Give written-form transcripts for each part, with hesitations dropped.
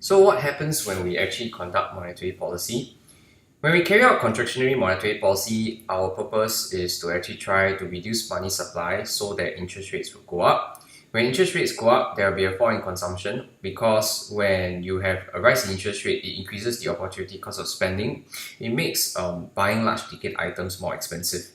So what happens when we actually conduct monetary policy? When we carry out contractionary monetary policy, our purpose is to actually try to reduce money supply so that interest rates will go up. When interest rates go up, there will be a fall in consumption because when you have a rise in interest rate, it increases the opportunity cost of spending. It makes buying large ticket items more expensive.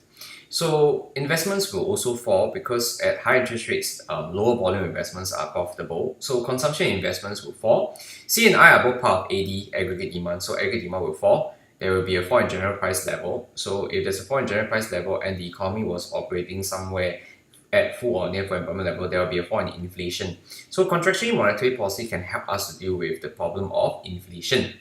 So investments will also fall because at high interest rates, lower volume investments are profitable. So consumption investments will fall. C and I are both part of AD, aggregate demand. So aggregate demand will fall. There will be a fall in general price level. So if there's a fall in general price level and the economy was operating somewhere at full or near full employment level, there will be a fall in inflation. So contractionary monetary policy can help us to deal with the problem of inflation.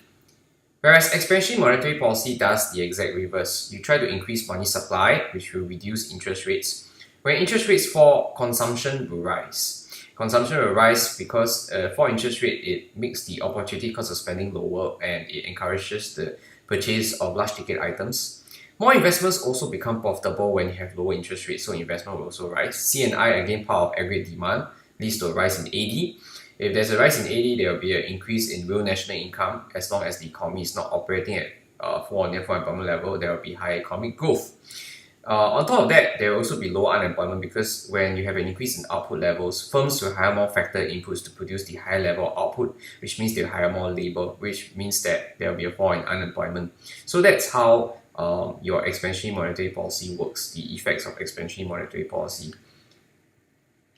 Whereas expansionary monetary policy does the exact reverse. You try to increase money supply, which will reduce interest rates. When interest rates fall, consumption will rise. Consumption will rise because for interest rate, it makes the opportunity cost of spending lower and it encourages the purchase of large ticket items. More investments also become profitable when you have lower interest rates, so investment will also rise. C and I, again, part of aggregate demand, leads to a rise in AD. If there's a rise in AD, there will be an increase in real national income. As long as the economy is not operating at full or near full employment level, there will be high economic growth. On top of that, there will also be lower unemployment because when you have an increase in output levels, firms will hire more factor inputs to produce the higher level of output, which means they'll hire more labor, which means that there will be a fall in unemployment. So that's how your expansionary monetary policy works, the effects of expansionary monetary policy.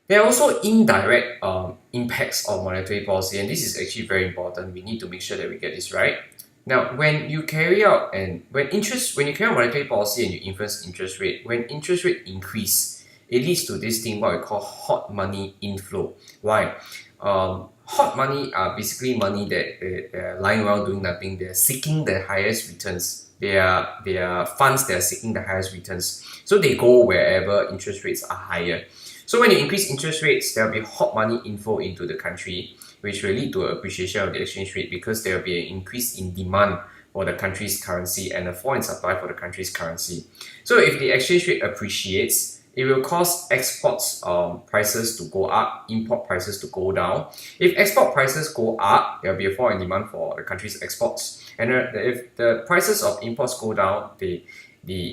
There are also indirect impacts of monetary policy, and this is actually very important. We need to make sure that we get this right. Now, when you carry out monetary policy and you influence interest rate, when interest rate increase, it leads to this thing what we call hot money inflow. Why? Hot money are basically money that they're lying around doing nothing. They're seeking the highest returns. They are funds that are seeking the highest returns. So they go wherever interest rates are higher. So when you increase interest rates, there will be hot money inflow into the country, which will lead to an appreciation of the exchange rate because there will be an increase in demand for the country's currency and a fall in supply for the country's currency. So if the exchange rate appreciates, it will cause exports prices to go up, import prices to go down. If export prices go up, there will be a fall in demand for the country's exports. And if the prices of imports go down, the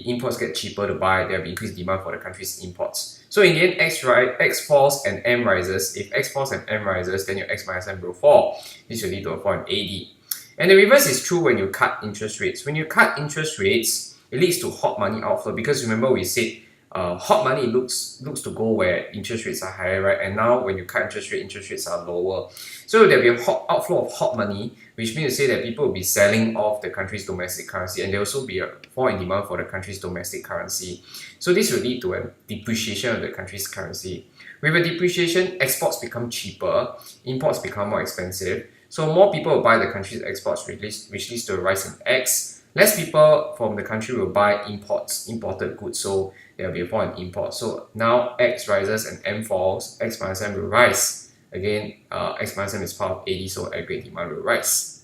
imports get cheaper to buy, there will be increased demand for the country's imports. So in the end, X falls and M rises. If X falls and M rises, then your X minus M will fall. This will lead to a fall in AD. And the reverse is true when you cut interest rates. When you cut interest rates, it leads to hot money outflow because remember we said hot money looks to go where interest rates are higher, right? And now when you cut interest rates are lower. So there'll be a outflow of hot money, which means to say that people will be selling off the country's domestic currency, and there will also be a fall in demand for the country's domestic currency. So this will lead to a depreciation of the country's currency. With a depreciation, exports become cheaper, imports become more expensive. So more people will buy the country's exports, which leads to a rise in X. Less people from the country will buy imported goods, so there will be a fall in imports. So now X rises and M falls, X minus M will rise. Again, X minus M is part of AD, so aggregate demand will rise.